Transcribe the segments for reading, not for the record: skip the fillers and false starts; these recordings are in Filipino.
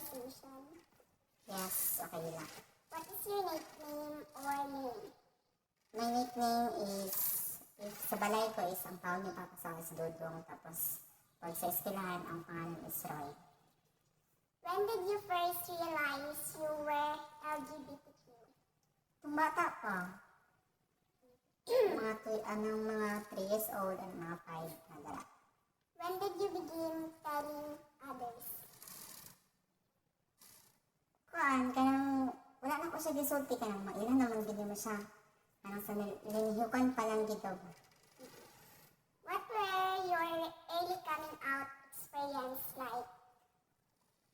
conversation? Yes, okay lang. What is your nickname or name? My nickname is, sa balay ko is, ang tawag ni Papa sa akin si Dudong. Tapos, pag sa eskwelahan, ang pangalan is Roy. When did you first realize you were LGBTQ? Kung bata pa, mga 3 years old and mga 5 na dala. When did you begin telling others? Wala na ko siya gisulti kanang mailan naman gini mo siya. Kanang sa linihukan pa lang gito. What were your early coming out experience like?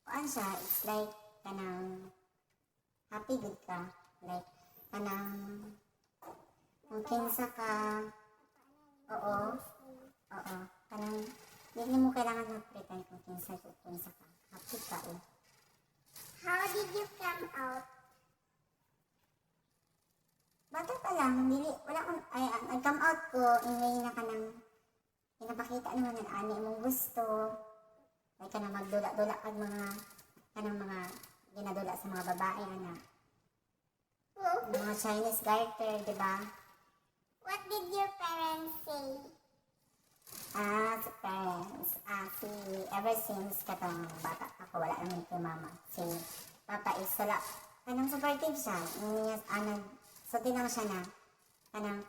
Siya, it's like kanang happy good ka. Like kanang kung kinsa ka, oo, kanang hindi mo kailangan mag-pretend kung kinsa ka. Happy ka eh. How did you come out? Bata pa lang, nag-come out ko, ingay na kanang pinapakita naman ng ani mong gusto. Ay kanang magdula-dula kag mga ginadula sa mga babae, mga Chinese garter, di ba? What did your parents say? Sa parents, ever since katong bata ako, wala naman kay mama. Si Papa is kanang supportive siya. So tinang siya na, kanang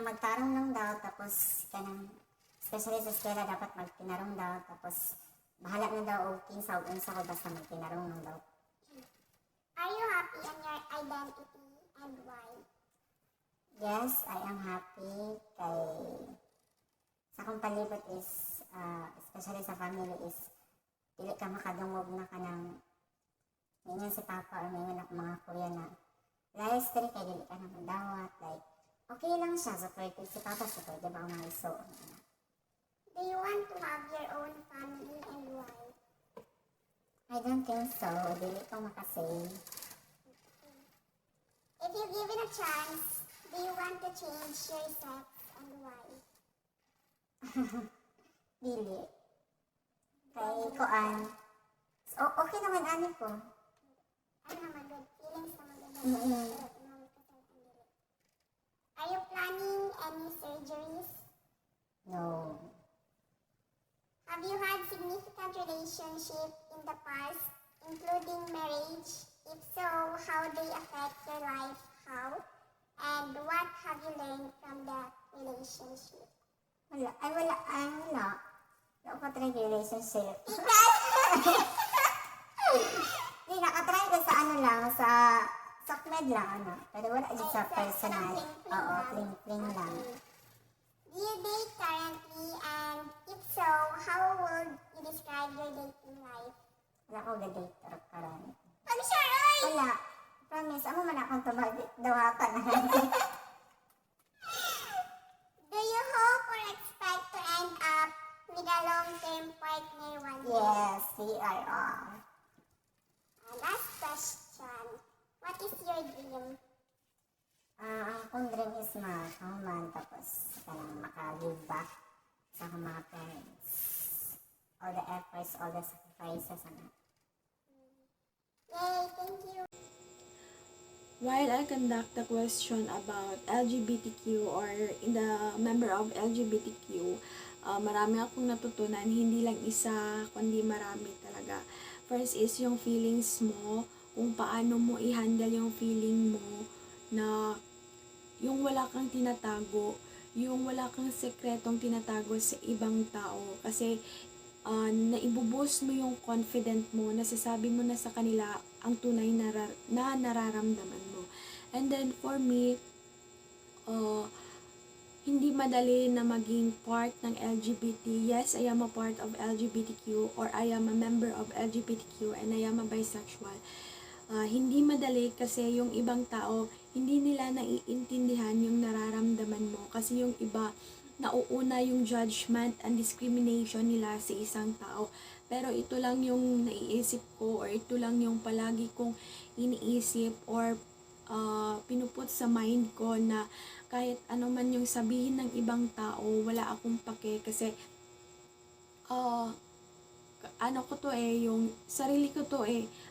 magtarong lang daw, tapos kanang, especially sa eskwela, dapat magtinarong daw, tapos bahala na daw o kinsa o unsa ko basta magtinarong lang daw. Are you happy in your identity and why? Yes, I am happy kay sa akong palibot is, especially sa family is, dili ka makadungog na kanang mingan si Papa or mingan ako mga kuya na layas ka rin kay dili ka na magdawat. Like, okay lang siya, supportive si Papa, supportive ako mga iso. Do you want to have your own family and why? I don't think so, dili ko makasay. If you're given a chance, do you want to change your sex and why? Dili. Kay kuan. Okay naman ani ko. Ano naman, good feelings naman din. Mm-hmm. Are you planning any surgeries? No. Have you had significant relationship in the past, including marriage? If so, how they affect your life? How? And what have you learned from that relationship? Wala. Wala ko try relationship. Hindi, nakatry ko sa sa SOCMED lang, Pero wala din sa personal. Oo, fling lang. Do you date currently? And if so, how would you describe your dating life? Wala ko ga-date karon. I'm sorry! Wala. Promise, amo man akong dawatan na. Do you hope or expect to end up with a long-term partner one day? Yes, we are all. Last question. What is your dream? Ang akong dream is makahuman tapos maka-give back sa akong mga parents. All the efforts, all the sacrifices, Yay, thank you. While I conduct the question about LGBTQ or in the member of LGBTQ, marami akong natutunan, hindi lang isa, kundi marami talaga. First is yung feelings mo, kung paano mo i-handle yung feeling mo na yung wala kang tinatago, yung wala kang sekretong tinatago sa ibang tao. Kasi naibuboost mo yung confident mo, nasasabi mo na sa kanila ang tunay na nararamdaman mo. And then for me, hindi madali na maging part ng LGBT. Yes, I am a part of LGBTQ or I am a member of LGBTQ and I am a bisexual. Hindi madali kasi yung ibang tao, hindi nila naiintindihan yung nararamdaman mo. Kasi yung iba, nauuna yung judgment and discrimination nila sa isang tao. Pero ito lang yung naiisip ko or ito lang yung palagi kong iniisip or pinuput sa mind ko na kahit ano man yung sabihin ng ibang tao, wala akong pake kasi ano ko to yung sarili ko to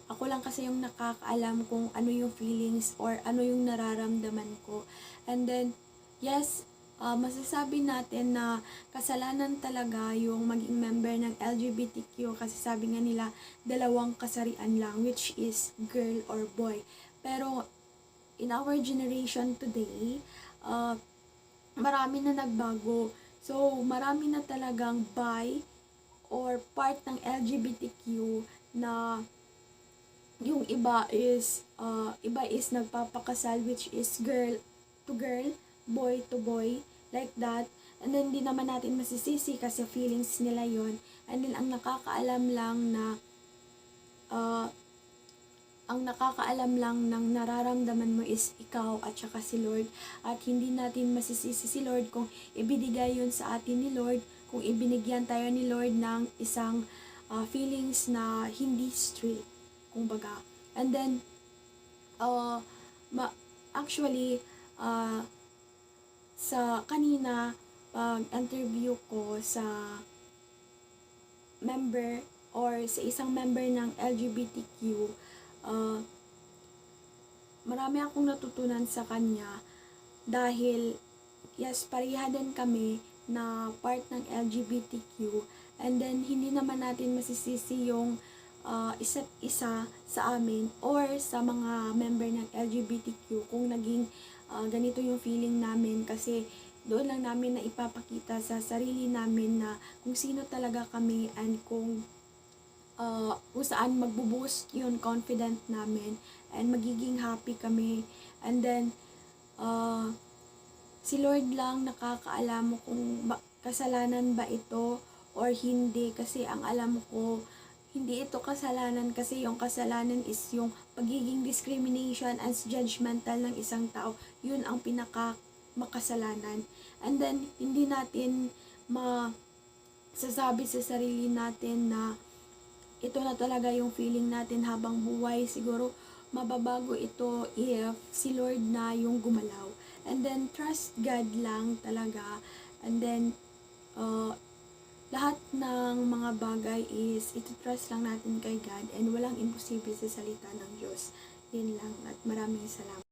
Ako lang kasi yung nakakaalam kung ano yung feelings or ano yung nararamdaman ko. And then, yes, masasabi natin na kasalanan talaga yung maging member ng LGBTQ kasi sabi nga nila, dalawang kasarian lang, which is girl or boy. Pero, in our generation today, marami na nagbago. So, marami na talagang bi or part ng LGBTQ na yung iba is nagpapakasal, which is girl to girl, boy to boy, like that. And then, di naman natin masisisi kasi feelings nila yon. And then, ang nakakaalam lang ng nararamdaman mo is ikaw at saka si Lord. At hindi natin masisisi si Lord kung ibinigay yun sa atin ni Lord, kung ibinigyan tayo ni Lord ng isang feelings na hindi straight, kumbaga. And then, actually, sa kanina, pag-interview ko sa member or sa isang member ng LGBTQ, marami akong natutunan sa kanya dahil, yes, pareha din kami na part ng LGBTQ, and then hindi naman natin masisisi yung isa't isa sa amin or sa mga member ng LGBTQ kung naging ganito yung feeling namin, kasi doon lang namin na ipapakita sa sarili namin na kung sino talaga kami and kung saan magbo-boost yung confident namin and magiging happy kami. And then, si Lord lang nakakaalam kung kasalanan ba ito or hindi, kasi ang alam ko, hindi ito kasalanan, kasi yung kasalanan is yung pagiging discrimination and judgmental ng isang tao. Yun ang makasalanan. And then, hindi natin masasabi sa sarili natin na ito na talaga yung feeling natin habang buhay. Siguro, mababago ito if si Lord na yung gumalaw. And then, trust God lang talaga. And then, lahat ng mga bagay is ito-trust lang natin kay God, and walang imposible sa salita ng Diyos. Yun lang, at maraming salamat.